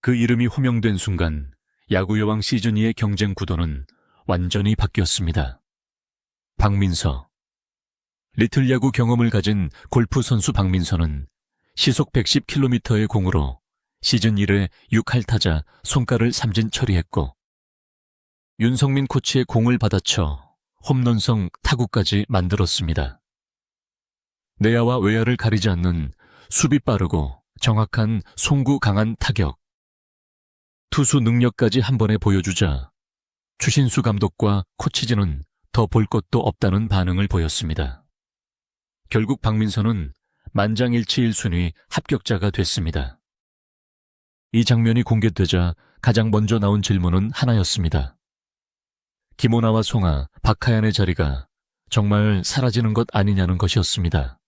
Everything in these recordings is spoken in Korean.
그 이름이 호명된 순간 야구 여왕 시즌2의 경쟁 구도는 완전히 바뀌었습니다. 박민서. 리틀 야구 경험을 가진 골프 선수 박민서는 시속 110km의 공으로 시즌 1회 6할타자 손가를 삼진 처리했고, 윤성민 코치의 공을 받아쳐 홈런성 타구까지 만들었습니다. 내야와 외야를 가리지 않는 수비 빠르고 정확한 송구 강한 타격, 투수 능력까지 한 번에 보여주자 추신수 감독과 코치진은 더 볼 것도 없다는 반응을 보였습니다. 결국 박민서는 만장일치 1순위 합격자가 됐습니다. 이 장면이 공개되자 가장 먼저 나온 질문은 하나였습니다. 김오나와 송하, 박하얀의 자리가 정말 사라지는 것 아니냐는 것이었습니다.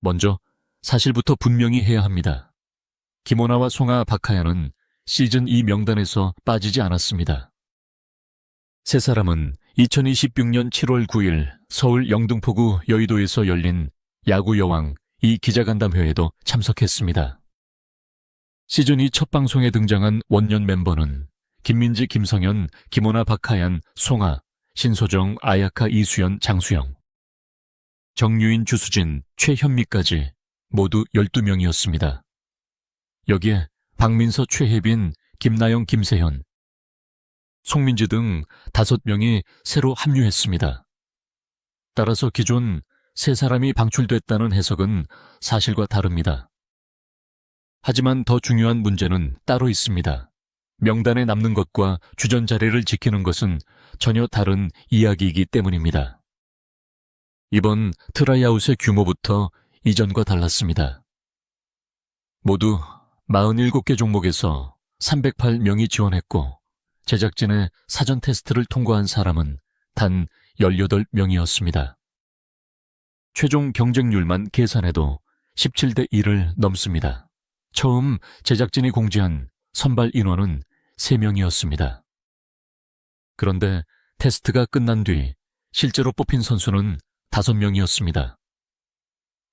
먼저 사실부터 분명히 해야 합니다. 김오나와 송하, 박하얀은 시즌 2 명단에서 빠지지 않았습니다. 세 사람은 2026년 7월 9일 서울 영등포구 여의도에서 열린 야구 여왕 이 기자간담회에도 참석했습니다. 시즌 2 첫 방송에 등장한 원년 멤버는 김민지, 김성현, 김오나, 박하얀, 송하, 신소정, 아야카, 이수연, 장수영, 정유인, 주수진, 최현미까지 모두 12명이었습니다. 여기에 박민서, 최혜빈, 김나영, 김세현, 송민지 등 5명이 새로 합류했습니다. 따라서 기존 3사람이 방출됐다는 해석은 사실과 다릅니다. 하지만 더 중요한 문제는 따로 있습니다. 명단에 남는 것과 주전 자리를 지키는 것은 전혀 다른 이야기이기 때문입니다. 이번 트라이아웃의 규모부터 이전과 달랐습니다. 모두 47개 종목에서 308명이 지원했고, 제작진의 사전 테스트를 통과한 사람은 단 18명이었습니다. 최종 경쟁률만 계산해도 17대 1을 넘습니다. 처음 제작진이 공지한 선발 인원은 3명이었습니다. 그런데 테스트가 끝난 뒤 실제로 뽑힌 선수는 5명이었습니다.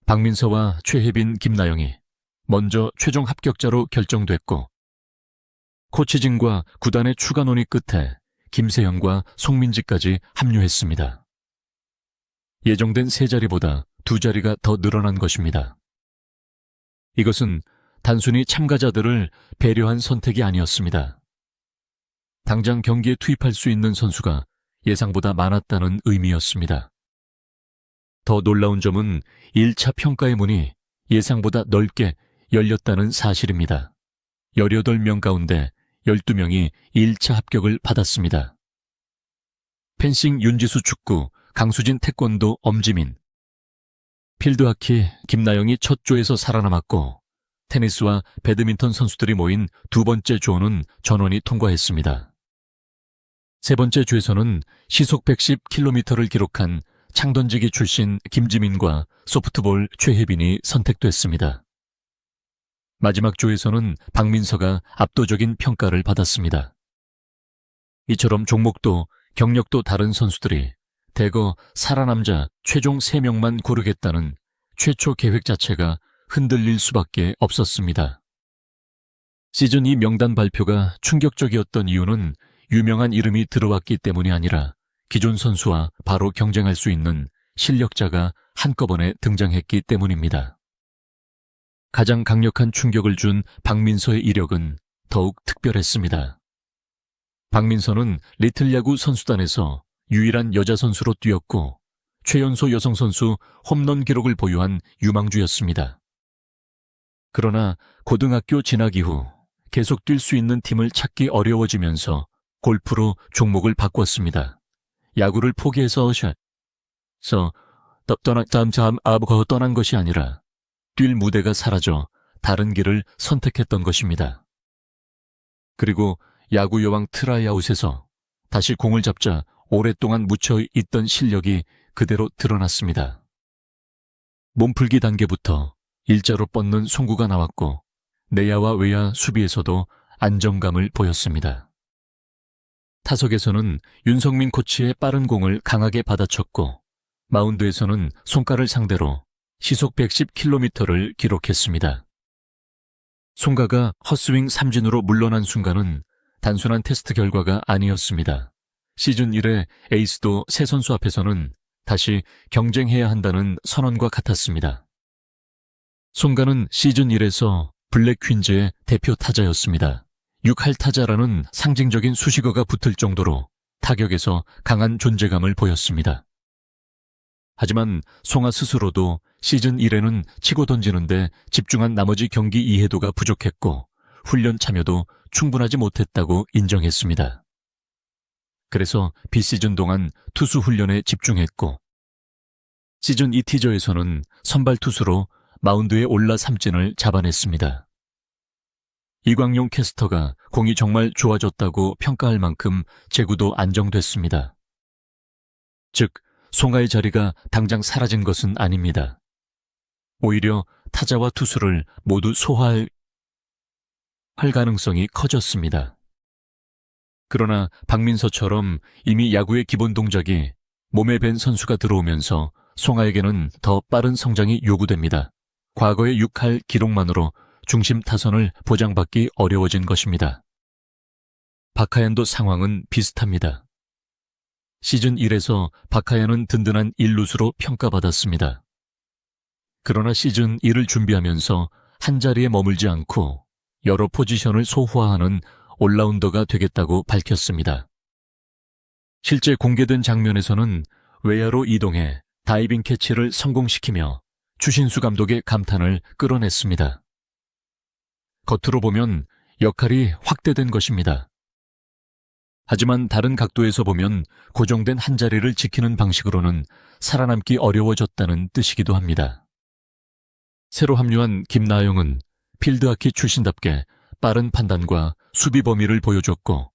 박민서와 최혜빈, 김나영이 먼저 최종 합격자로 결정됐고, 코치진과 구단의 추가 논의 끝에 김세현과 송민지까지 합류했습니다. 예정된 3자리보다 2자리가 더 늘어난 것입니다. 이것은 단순히 참가자들을 배려한 선택이 아니었습니다. 당장 경기에 투입할 수 있는 선수가 예상보다 많았다는 의미였습니다. 더 놀라운 점은 1차 평가의 문이 예상보다 넓게 열렸다는 사실입니다. 18명 가운데 12명이 1차 합격을 받았습니다. 펜싱 윤지수 축구, 강수진 태권도 엄지민, 필드하키 김나영이 첫 조에서 살아남았고, 테니스와 배드민턴 선수들이 모인 두 번째 조는 전원이 통과했습니다. 세 번째 조에서는 시속 110km를 기록한 창던지기 출신 김지민과 소프트볼 최혜빈이 선택됐습니다. 마지막 조에서는 박민서가 압도적인 평가를 받았습니다. 이처럼 종목도 경력도 다른 선수들이 대거 살아남자 최종 3명만 고르겠다는 최초 계획 자체가 흔들릴 수밖에 없었습니다. 시즌2 명단 발표가 충격적이었던 이유는 유명한 이름이 들어왔기 때문이 아니라 기존 선수와 바로 경쟁할 수 있는 실력자가 한꺼번에 등장했기 때문입니다. 가장 강력한 충격을 준 박민서의 이력은 더욱 특별했습니다. 박민서는 리틀 야구 선수단에서 유일한 여자 선수로 뛰었고, 최연소 여성 선수 홈런 기록을 보유한 유망주였습니다. 그러나 고등학교 진학 이후 계속 뛸 수 있는 팀을 찾기 어려워지면서 골프로 종목을 바꿨습니다. 야구를 포기해서 떠난 것이 아니라 뛸 무대가 사라져 다른 길을 선택했던 것입니다. 그리고 야구 여왕 트라이아웃에서 다시 공을 잡자 오랫동안 묻혀있던 실력이 그대로 드러났습니다. 몸풀기 단계부터 일자로 뻗는 송구가 나왔고, 내야와 외야 수비에서도 안정감을 보였습니다. 타석에서는 윤성민 코치의 빠른 공을 강하게 받아쳤고, 마운드에서는 손가를 상대로 시속 110km를 기록했습니다. 송가가 헛스윙 삼진으로 물러난 순간은 단순한 테스트 결과가 아니었습니다. 시즌 1의 에이스도 새 선수 앞에서는 다시 경쟁해야 한다는 선언과 같았습니다. 송가는 시즌 1에서 블랙 퀸즈의 대표 타자였습니다. 6할 타자라는 상징적인 수식어가 붙을 정도로 타격에서 강한 존재감을 보였습니다. 하지만 송아 스스로도 시즌 1에는 치고 던지는데 집중한 나머지 경기 이해도가 부족했고 훈련 참여도 충분하지 못했다고 인정했습니다. 그래서 비시즌 동안 투수 훈련에 집중했고 시즌 2 티저에서는 선발 투수로 마운드에 올라 삼진을 잡아냈습니다. 이광용 캐스터가 공이 정말 좋아졌다고 평가할 만큼 제구도 안정됐습니다. 즉, 송아의 자리가 당장 사라진 것은 아닙니다. 오히려 타자와 투수를 모두 소화할 가능성이 커졌습니다. 그러나 박민서처럼 이미 야구의 기본 동작이 몸에 밴 선수가 들어오면서 송아에게는 더 빠른 성장이 요구됩니다. 과거의 6할 기록만으로 중심 타선을 보장받기 어려워진 것입니다. 박하얀도 상황은 비슷합니다. 시즌 1에서 박하얀은 든든한 1루수로 평가받았습니다. 그러나 시즌 2를 준비하면서 한자리에 머물지 않고 여러 포지션을 소화하는 올라운더가 되겠다고 밝혔습니다. 실제 공개된 장면에서는 외야로 이동해 다이빙 캐치를 성공시키며 추신수 감독의 감탄을 끌어냈습니다. 겉으로 보면 역할이 확대된 것입니다. 하지만 다른 각도에서 보면 고정된 한자리를 지키는 방식으로는 살아남기 어려워졌다는 뜻이기도 합니다. 새로 합류한 김나영은 필드하키 출신답게 빠른 판단과 수비 범위를 보여줬고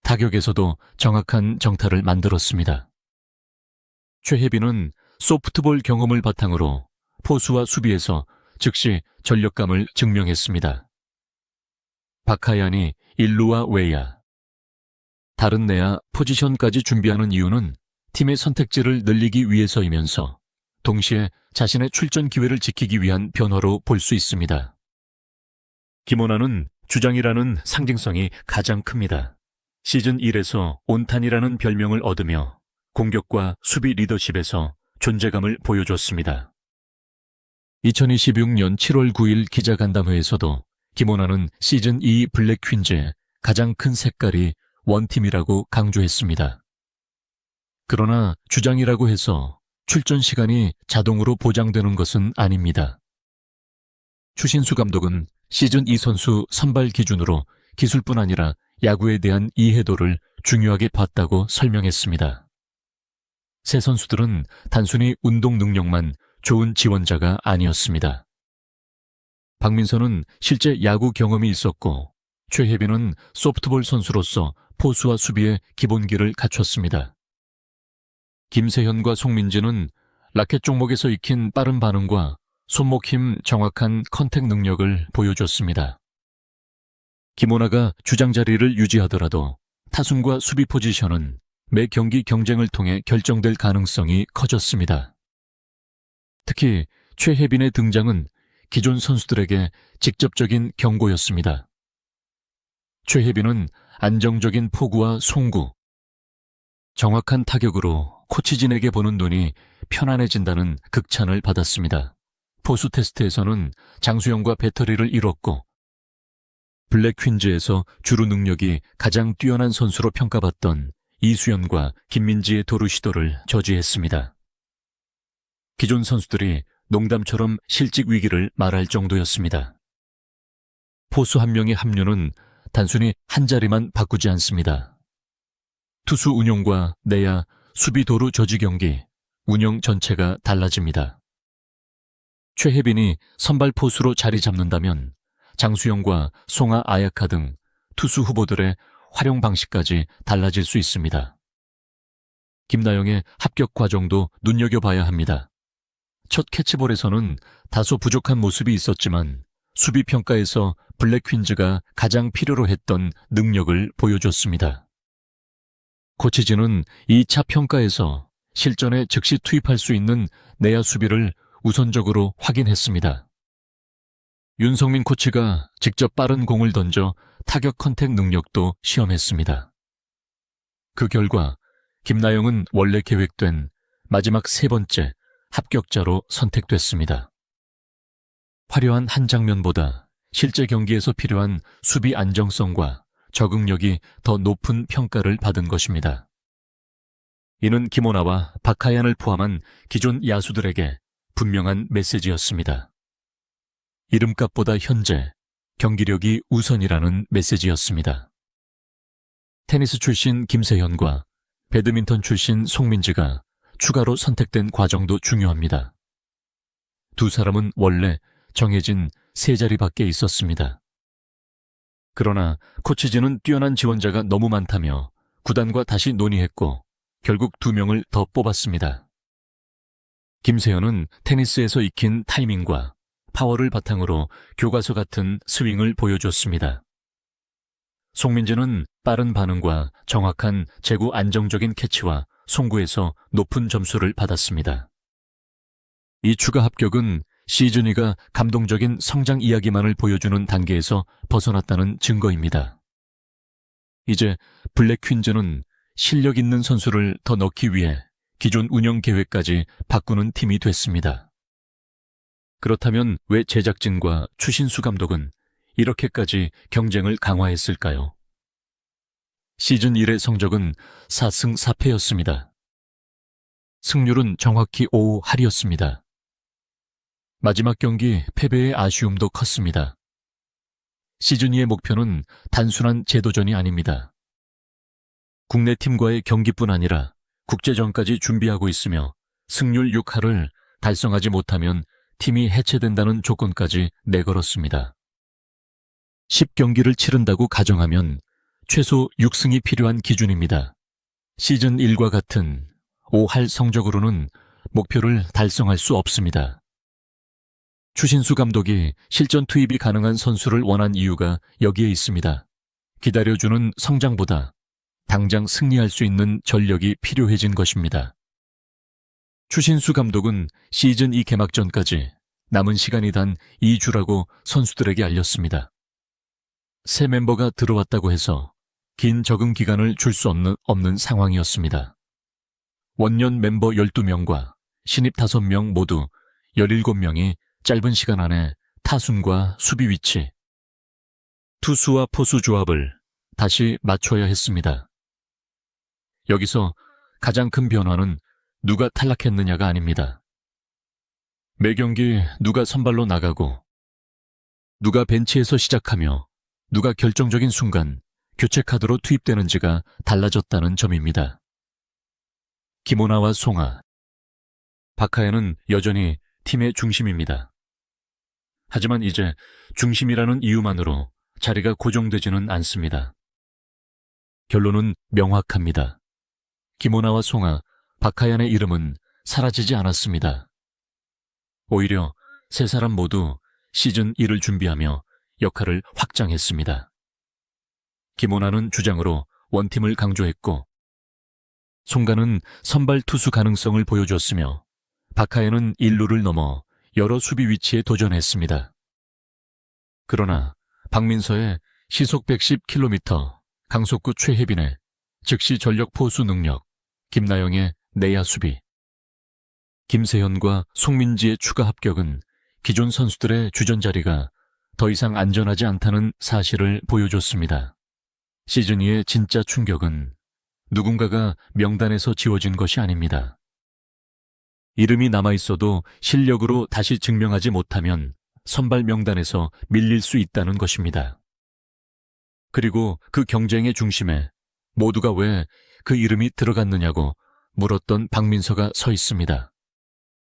타격에서도 정확한 정타를 만들었습니다. 최혜빈은 소프트볼 경험을 바탕으로 포수와 수비에서 즉시 전력감을 증명했습니다. 박하얀이 1루와 외야, 다른 내야 포지션까지 준비하는 이유는 팀의 선택지를 늘리기 위해서이면서 동시에 자신의 출전 기회를 지키기 위한 변화로 볼 수 있습니다. 김원환은 주장이라는 상징성이 가장 큽니다. 시즌 1에서 온탄이라는 별명을 얻으며 공격과 수비 리더십에서 존재감을 보여줬습니다. 2026년 7월 9일 기자간담회에서도 김원환은 시즌 2 블랙 퀸즈의 가장 큰 색깔이 원팀이라고 강조했습니다. 그러나 주장이라고 해서 출전 시간이 자동으로 보장되는 것은 아닙니다. 추신수 감독은 시즌 2 선수 선발 기준으로 기술뿐 아니라 야구에 대한 이해도를 중요하게 봤다고 설명했습니다. 새 선수들은 단순히 운동 능력만 좋은 지원자가 아니었습니다. 박민서는 실제 야구 경험이 있었고 최혜빈은 소프트볼 선수로서 포수와 수비의 기본기를 갖췄습니다. 김세현과 송민지는 라켓 종목에서 익힌 빠른 반응과 손목 힘 정확한 컨택 능력을 보여줬습니다. 김원하가 주장 자리를 유지하더라도 타순과 수비 포지션은 매 경기 경쟁을 통해 결정될 가능성이 커졌습니다. 특히 최혜빈의 등장은 기존 선수들에게 직접적인 경고였습니다. 최혜빈은 안정적인 포구와 송구, 정확한 타격으로 코치진에게 보는 눈이 편안해진다는 극찬을 받았습니다. 포수 테스트에서는 장수영과 배터리를 이뤘고 블랙 퀸즈에서 주루 능력이 가장 뛰어난 선수로 평가받던 이수연과 김민지의 도루 시도를 저지했습니다. 기존 선수들이 농담처럼 실직 위기를 말할 정도였습니다. 포수 한 명의 합류는 단순히 한 자리만 바꾸지 않습니다. 투수 운용과 내야, 수비 도루 저지 경기, 운영 전체가 달라집니다. 최혜빈이 선발 포수로 자리 잡는다면 장수영과 송아 아야카 등 투수 후보들의 활용 방식까지 달라질 수 있습니다. 김나영의 합격 과정도 눈여겨봐야 합니다. 첫 캐치볼에서는 다소 부족한 모습이 있었지만 수비 평가에서 블랙 퀸즈가 가장 필요로 했던 능력을 보여줬습니다. 코치진은 2차 평가에서 실전에 즉시 투입할 수 있는 내야 수비를 우선적으로 확인했습니다. 윤성민 코치가 직접 빠른 공을 던져 타격 컨택 능력도 시험했습니다. 그 결과 김나영은 원래 계획된 마지막 세 번째 합격자로 선택됐습니다. 화려한 한 장면보다 실제 경기에서 필요한 수비 안정성과 적응력이 더 높은 평가를 받은 것입니다. 이는 김오나와 박하얀을 포함한 기존 야수들에게 분명한 메시지였습니다. 이름값보다 현재, 경기력이 우선이라는 메시지였습니다. 테니스 출신 김세현과 배드민턴 출신 송민지가 추가로 선택된 과정도 중요합니다. 두 사람은 원래 정해진 세 자리밖에 있었습니다. 그러나 코치진은 뛰어난 지원자가 너무 많다며 구단과 다시 논의했고 결국 2명을 더 뽑았습니다. 김세현은 테니스에서 익힌 타이밍과 파워를 바탕으로 교과서 같은 스윙을 보여줬습니다. 송민지는 빠른 반응과 정확한 제구 안정적인 캐치와 송구에서 높은 점수를 받았습니다. 이 추가 합격은 시즌이가 감동적인 성장 이야기만을 보여주는 단계에서 벗어났다는 증거입니다. 이제 블랙 퀸즈는 실력 있는 선수를 더 넣기 위해 기존 운영 계획까지 바꾸는 팀이 됐습니다. 그렇다면 왜 제작진과 추신수 감독은 이렇게까지 경쟁을 강화했을까요? 시즌 1의 성적은 4승 4패였습니다. 승률은 정확히 5할이었습니다. 마지막 경기 패배의 아쉬움도 컸습니다. 시즌 2의 목표는 단순한 제도전이 아닙니다. 국내 팀과의 경기뿐 아니라 국제전까지 준비하고 있으며 승률 6할을 달성하지 못하면 팀이 해체된다는 조건까지 내걸었습니다. 10경기를 치른다고 가정하면 최소 6승이 필요한 기준입니다. 시즌 1과 같은 5할 성적으로는 목표를 달성할 수 없습니다. 추신수 감독이 실전 투입이 가능한 선수를 원한 이유가 여기에 있습니다. 기다려주는 성장보다 당장 승리할 수 있는 전력이 필요해진 것입니다. 추신수 감독은 시즌 2 개막전까지 남은 시간이 단 2주라고 선수들에게 알렸습니다. 새 멤버가 들어왔다고 해서 긴 적응 기간을 줄 수 없는 상황이었습니다. 원년 멤버 12명과 신입 5명 모두 17명이 짧은 시간 안에 타순과 수비 위치, 투수와 포수 조합을 다시 맞춰야 했습니다. 여기서 가장 큰 변화는 누가 탈락했느냐가 아닙니다. 매 경기 누가 선발로 나가고 누가 벤치에서 시작하며 누가 결정적인 순간 교체 카드로 투입되는지가 달라졌다는 점입니다. 김오나와 송아, 박하연은 여전히 팀의 중심입니다. 하지만 이제 중심이라는 이유만으로 자리가 고정되지는 않습니다. 결론은 명확합니다. 김오나와 송아, 박하연의 이름은 사라지지 않았습니다. 오히려 세 사람 모두 시즌 1을 준비하며 역할을 확장했습니다. 김오나는 주장으로 원팀을 강조했고 송가는 선발 투수 가능성을 보여줬으며 박하연은 1루를 넘어 여러 수비 위치에 도전했습니다. 그러나 박민서의 시속 110km, 강속구 최혜빈의 즉시 전력 포수 능력, 김나영의 내야 수비, 김세현과 송민지의 추가 합격은 기존 선수들의 주전 자리가 더 이상 안전하지 않다는 사실을 보여줬습니다. 시즌 2의 진짜 충격은 누군가가 명단에서 지워진 것이 아닙니다. 이름이 남아있어도 실력으로 다시 증명하지 못하면 선발 명단에서 밀릴 수 있다는 것입니다. 그리고 그 경쟁의 중심에 모두가 왜 그 이름이 들어갔느냐고 물었던 박민서가 서 있습니다.